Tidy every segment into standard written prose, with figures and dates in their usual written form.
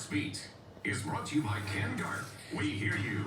Sportsbeat is brought to you by Ken Garth. We hear you.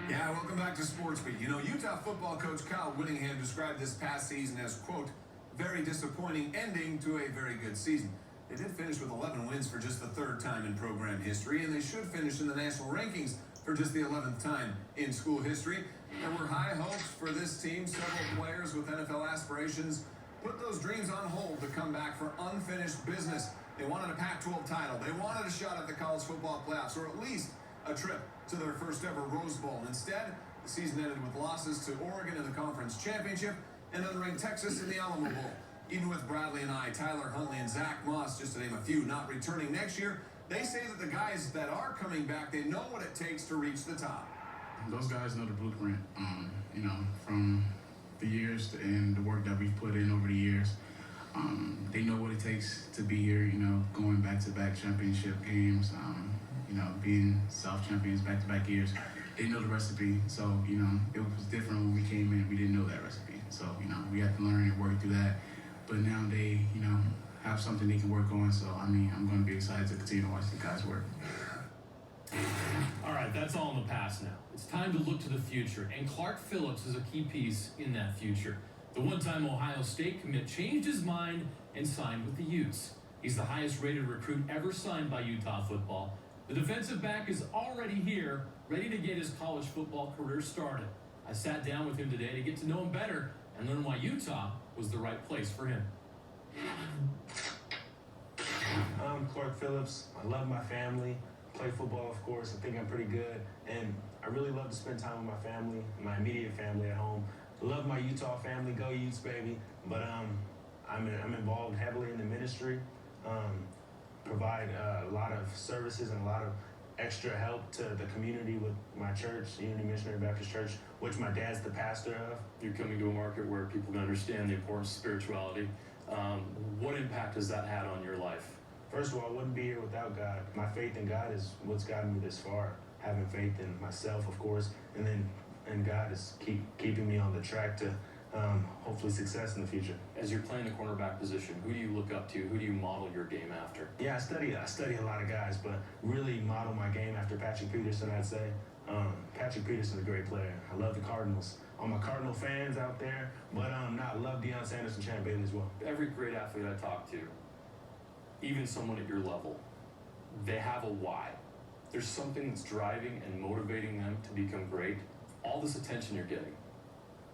Yeah, welcome back to Sportsbeat. You know, Utah football coach Kyle Whittingham described this past season as, quote, very disappointing ending to a very good season. They did finish with 11 wins for just the third time in program history, and they should finish in the national rankings for just the 11th time in school history. There were high hopes for this team. Several players with NFL aspirations put those dreams on hold to come back for unfinished business. They wanted a Pac-12 title. They wanted a shot at the college football playoffs, or at least a trip to their first ever Rose Bowl. Instead, the season ended with losses to Oregon in the conference championship and unranked Texas in the Alamo Bowl. Even with Bradley and Tyler Huntley and Zach Moss, just to name a few, not returning next year, they say that the guys that are coming back, they know what it takes to reach the top. Those guys know the blueprint, you know, from the years and the work that we've put in over the years. They know what it takes to be here, you know, going back-to-back championship games, you know, being South champions back-to-back years. They know the recipe, so, you know, it was different when we came in. We didn't know that recipe. So, you know, we had to learn and work through that. But now they, you know, have something they can work on. So, I mean, I'm going to be excited to continue to watch the guys work. All right, that's all in the past now. It's time to look to the future, and Clark Phillips is a key piece in that future. The one-time Ohio State commit changed his mind and signed with the Utes. He's the highest-rated recruit ever signed by Utah football. The defensive back is already here, ready to get his college football career started. I sat down with him today to get to know him better and learn why Utah was the right place for him. I'm Clark Phillips. I love my family. Play football, of course. I think I'm pretty good. And I really love to spend time with my family, my immediate family at home. I love my Utah family. Go Utes, baby. But I'm involved heavily in the ministry. Provide a lot of services and a lot of extra help to the community with my church, Unity Missionary Baptist Church, which my dad's the pastor of. You're coming to a market where people can understand the importance of spirituality. What impact has that had on your life? First of all, I wouldn't be here without God. My faith in God is what's gotten me this far. Having faith in myself, of course, and God is keeping me on the track to hopefully success in the future. As you're playing the cornerback position, who do you look up to? Who do you model your game after? Yeah, I study a lot of guys, but really model my game after Patrick Peterson, I'd say. Patrick Peterson's a great player. I love the Cardinals. All my Cardinal fans out there, but I love Deion Sanders and Champ Bailey as well. Every great athlete I talk to, even someone at your level, they have a why. There's something that's driving and motivating them to become great. All this attention you're getting,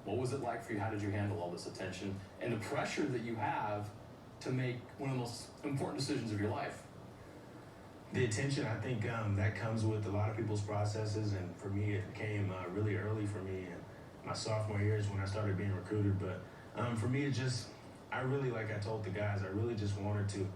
what was it like for you? How did you handle all this attention and the pressure that you have to make one of the most important decisions of your life? The attention, I think that comes with a lot of people's processes, and for me it came really early for me in my sophomore years when I started being recruited. But for me, I really, like I told the guys, I really just wanted to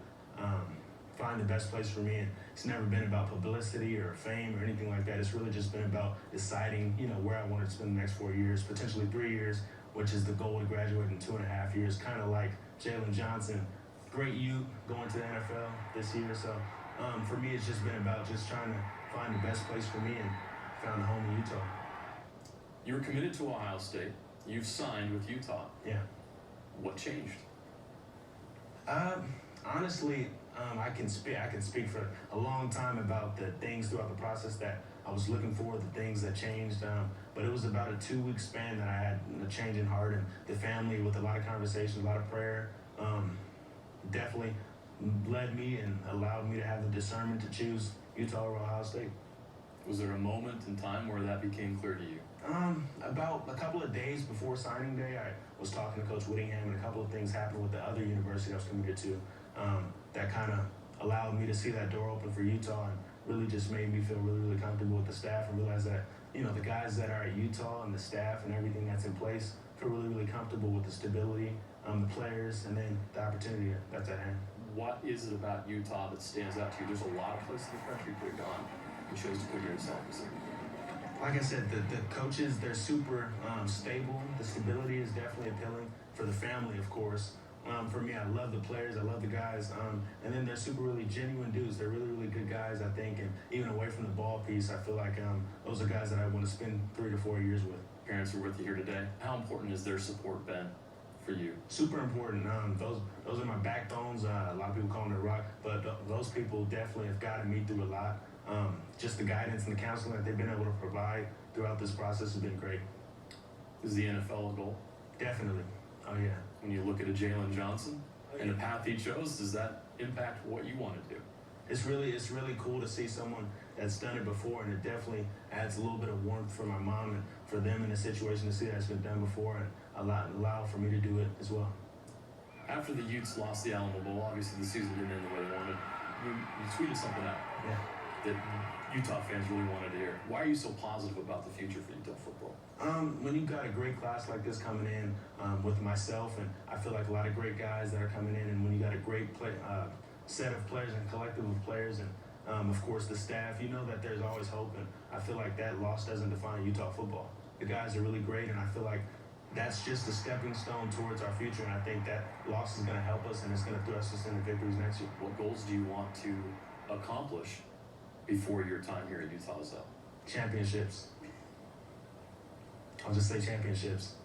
find the best place for me. And it's never been about publicity or fame or anything like that. It's really just been about deciding, you know, where I wanted to spend the next 4 years, potentially 3 years, which is the goal to graduate in 2.5 years, kind of like Jalen Johnson, great Ute going to the NFL this year. So for me, it's just been about just trying to find the best place for me, and found a home in Utah. You were committed to Ohio State. You've signed with Utah. Yeah. What changed? Honestly, I can speak for a long time about the things throughout the process that I was looking for, the things that changed. But it was about a 2-week span that I had a change in heart, and the family, with a lot of conversation, a lot of prayer, definitely led me and allowed me to have the discernment to choose Utah or Ohio State. Was there a moment in time where that became clear to you? About a couple of days before signing day, I was talking to Coach Whittingham, and a couple of things happened with the other university I was committed to that kind of allowed me to see that door open for Utah, and really just made me feel really, really comfortable with the staff, and realize that, you know, the guys that are at Utah and the staff and everything that's in place feel really, really comfortable with the stability, the players, and then the opportunity that's at hand. What is it about Utah that stands out to you? There's a lot of places in the country you could have gone. You chose to put here in Salt Lake City. Like I said, the coaches, they're super stable. The stability is definitely appealing for the family, of course. For me, I love the players, I love the guys, and then they're super really genuine dudes. They're really, really good guys, I think, and even away from the ball piece, I feel like those are guys that I want to spend 3 to 4 years with. Parents are with you here today. How important has their support been for you? Super important. Those are my backbones. A lot of people call them the rock, but those people definitely have guided me through a lot. Just the guidance and the counseling that they've been able to provide throughout this process has been great. Is the NFL a goal? Definitely. Oh yeah. When you look at a Jalen Johnson and the path he chose, does that impact what you want to do? It's really cool to see someone that's done it before, and it definitely adds a little bit of warmth for my mom and for them in a situation to see that's been done before, and allow for me to do it as well. After the Utes lost the Alamo Bowl, obviously the season didn't end the way they wanted. You tweeted something out that Utah fans really wanted to hear. Why are you so positive about the future for Utah football? When you've got a great class like this coming in with myself, and I feel like a lot of great guys that are coming in, and when you got a great set of players and collective of players, and of course the staff, you know that there's always hope, and I feel like that loss doesn't define Utah football. The guys are really great, and I feel like that's just a stepping stone towards our future, and I think that loss is going to help us, and it's going to thrust us into victories next year. What goals do you want to accomplish before your time here at Utah is up? Championships. I'll just say championships.